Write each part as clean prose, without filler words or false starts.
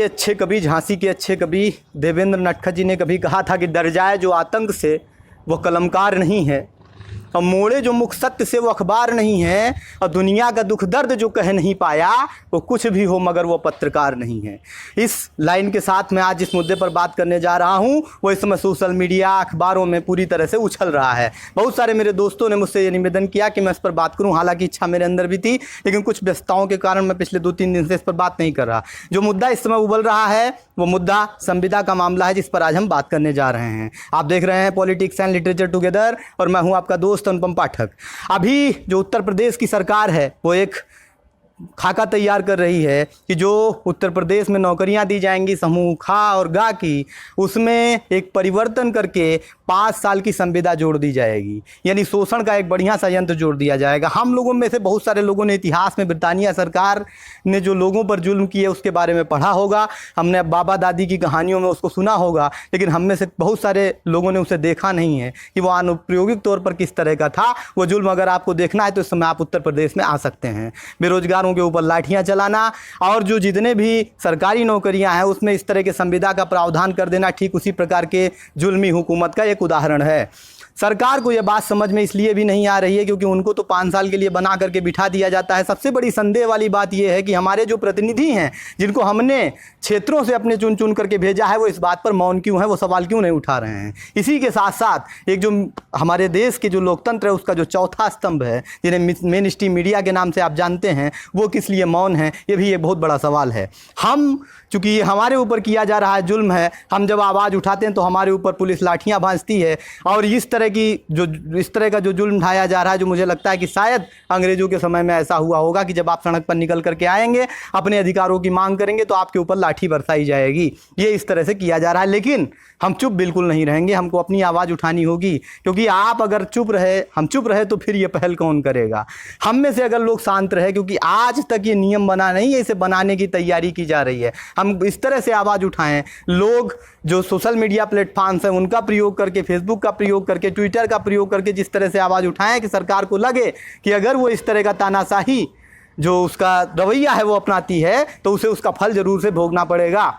के अच्छे कवि, झांसी के अच्छे कवि देवेंद्र नटखट जी ने कभी कहा था कि डर जाए जो आतंक से वो कलमकार नहीं है, और मोड़े जो मुख सत्य से वो अखबार नहीं है, और दुनिया का दुख दर्द जो कह नहीं पाया वो कुछ भी हो मगर वो पत्रकार नहीं है। इस लाइन के साथ मैं आज जिस मुद्दे पर बात करने जा रहा हूँ वो इस समय सोशल मीडिया, अखबारों में पूरी तरह से उछल रहा है। बहुत सारे मेरे दोस्तों ने मुझसे ये निवेदन किया कि मैं इस पर बात करूँ, हालांकि इच्छा मेरे अंदर भी थी, लेकिन कुछ व्यस्तताओं के कारण मैं पिछले 2-3 दिन से इस पर बात नहीं कर रहा। जो मुद्दा इस समय उबल रहा है वो मुद्दा संविदा का मामला है, जिस पर आज हम बात करने जा रहे हैं। आप देख रहे हैं पॉलिटिक्स एंड लिटरेचर टुगेदर और मैं हूं आपका दोस्त अनुपम पाठक। अभी जो उत्तर प्रदेश की सरकार है वो एक खाका तैयार कर रही है कि जो उत्तर प्रदेश में नौकरियां दी जाएंगी समूह ख और ग की, उसमें एक परिवर्तन करके 5 साल की संविदा जोड़ दी जाएगी, यानी शोषण का एक बढ़िया सा यंत्र जोड़ दिया जाएगा। हम लोगों में से बहुत सारे लोगों ने इतिहास में ब्रिटानिया सरकार ने जो लोगों पर जुल्म किए उसके बारे में पढ़ा होगा, हमने बाबा दादी की कहानियों में उसको सुना होगा, लेकिन हम में से बहुत सारे लोगों ने उसे देखा नहीं है कि वो अनुप्रायोगिक तौर पर किस तरह का था वो जुल्म। अगर आपको देखना है तो इस समय आप उत्तर प्रदेश में आ सकते हैं। बेरोजगारों के ऊपर लाठियां चलाना और जो जितने भी सरकारी नौकरियां हैं उसमें इस तरह के संविदा का प्रावधान कर देना ठीक उसी प्रकार के जुल्मी हुकूमत का एक उदाहरण है। सरकार को यह बात समझ में इसलिए भी नहीं आ रही है क्योंकि उनको तो 5 साल के लिए बना करके बिठा दिया जाता है। सबसे बड़ी संदेह वाली बात यह है कि हमारे जो प्रतिनिधि हैं जिनको हमने क्षेत्रों से अपने चुन चुन करके भेजा है वो इस बात पर मौन क्यों है, वो सवाल क्यों नहीं उठा रहे हैं। इसी के साथ साथ एक जो हमारे देश के जो लोकतंत्र है उसका जो चौथा स्तंभ है जिन्हें मेन स्ट्रीम मीडिया के नाम से आप जानते हैं, वो किस लिए मौन है, ये भी एक बहुत बड़ा सवाल है। हम चूँकि ये हमारे ऊपर किया जा रहा है जुल्म है, हम जब आवाज़ उठाते हैं तो हमारे ऊपर पुलिस लाठियाँ भांजती है और इस तरह का जो जुल्म ढाया जा रहा है, जो मुझे लगता है कि शायद अंग्रेजों के समय में ऐसा हुआ होगा कि जब आप सड़क पर निकल करके आएंगे अपने अधिकारों की मांग करेंगे तो आपके ऊपर लाठी बरसाई जाएगी। ये इस तरह से किया जा रहा है, लेकिन हम चुप बिल्कुल नहीं रहेंगे, हमको अपनी आवाज़ उठानी होगी, क्योंकि आप अगर चुप रहे, हम चुप रहे तो फिर ये पहल कौन करेगा। हम में से अगर लोग शांत रहे, क्योंकि आज तक ये नियम बना नहीं है, इसे बनाने की तैयारी की जा रही है, हम इस तरह से आवाज़ उठाएं, लोग जो सोशल मीडिया प्लेटफॉर्म्स हैं उनका प्रयोग करके, फेसबुक का प्रयोग करके, ट्विटर का प्रयोग करके जिस तरह से आवाज़ उठाएं कि सरकार को लगे कि अगर वो इस तरह का तानाशाही जो उसका रवैया है वो अपनाती है तो उसे उसका फल ज़रूर से भोगना पड़ेगा।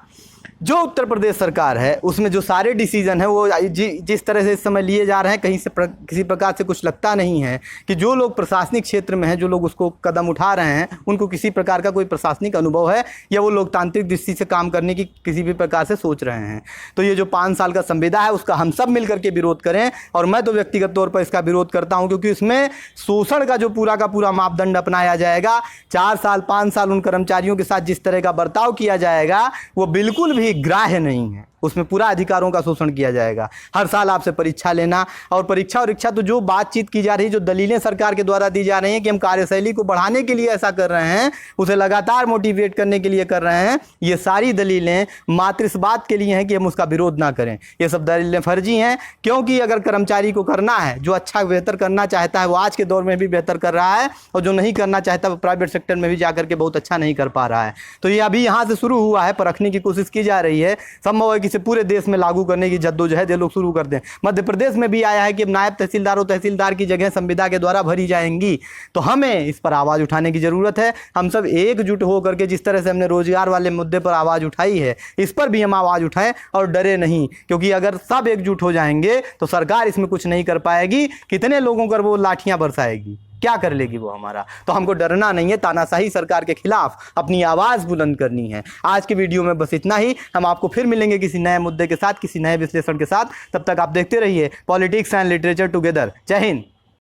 जो उत्तर प्रदेश सरकार है उसमें जो सारे डिसीजन है वो जिस तरह से इस समय लिए जा रहे हैं, कहीं से किसी प्रकार से कुछ लगता नहीं है कि जो लोग प्रशासनिक क्षेत्र में हैं, जो लोग उसको कदम उठा रहे हैं, उनको किसी प्रकार का कोई प्रशासनिक अनुभव है या वो लोकतांत्रिक दृष्टि से काम करने की किसी भी प्रकार से सोच रहे हैं। तो ये जो 5 साल का संविदा है उसका हम सब मिल करके विरोध करें, और मैं तो व्यक्तिगत तौर पर इसका विरोध करता हूँ क्योंकि इसमें शोषण का जो पूरा का पूरा मापदंड अपनाया जाएगा। 4 साल 5 साल उन कर्मचारियों के साथ जिस तरह का बर्ताव किया जाएगा वो बिल्कुल भी ग्राह्य नहीं है, उसमें पूरा अधिकारों का शोषण किया जाएगा। हर साल आपसे परीक्षा लेना, और परीक्षा और इच्छा तो जो बातचीत की जा रही है, जो दलीलें सरकार के द्वारा दी जा रही हैं कि हम कार्यशैली को बढ़ाने के लिए ऐसा कर रहे हैं, उसे लगातार मोटिवेट करने के लिए कर रहे हैं, ये सारी दलीलें मात्र इस बात के लिए हैं कि हम उसका विरोध ना करें। ये सब दलीलें फर्जी हैं, क्योंकि अगर कर्मचारी को करना है, जो अच्छा बेहतर करना चाहता है वो आज के दौर में भी बेहतर कर रहा है, और जो नहीं करना चाहता वो प्राइवेट सेक्टर में भी जाकर के बहुत अच्छा नहीं कर पा रहा है। तो ये अभी यहाँ से शुरू हुआ है, परखने की कोशिश की जा रही है, संभव है कि इसे पूरे देश में लागू करने की जद्दोजहद ये लोग शुरू कर दें। मध्य प्रदेश में भी आया है कि नायब तहसीलदार और तहसीलदार की जगह संविदा के द्वारा भरी जाएंगी। तो हमें इस पर आवाज़ उठाने की ज़रूरत है। हम सब एकजुट होकर के जिस तरह से हमने रोजगार वाले मुद्दे पर आवाज़ उठाई है, इस पर भी हम आवाज़ उठाएं और डरे नहीं, क्योंकि अगर सब एकजुट हो जाएंगे तो सरकार इसमें कुछ नहीं कर पाएगी। कितने लोगों पर वो लाठियाँ बरसाएगी, क्या कर लेगी वो हमारा। तो हमको डरना नहीं है, तानाशाही सरकार के खिलाफ अपनी आवाज़ बुलंद करनी है। आज की वीडियो में बस इतना ही। हम आपको फिर मिलेंगे किसी नए मुद्दे के साथ, किसी नए विश्लेषण के साथ। तब तक आप देखते रहिए पॉलिटिक्स एंड लिटरेचर टुगेदर। जय हिंद।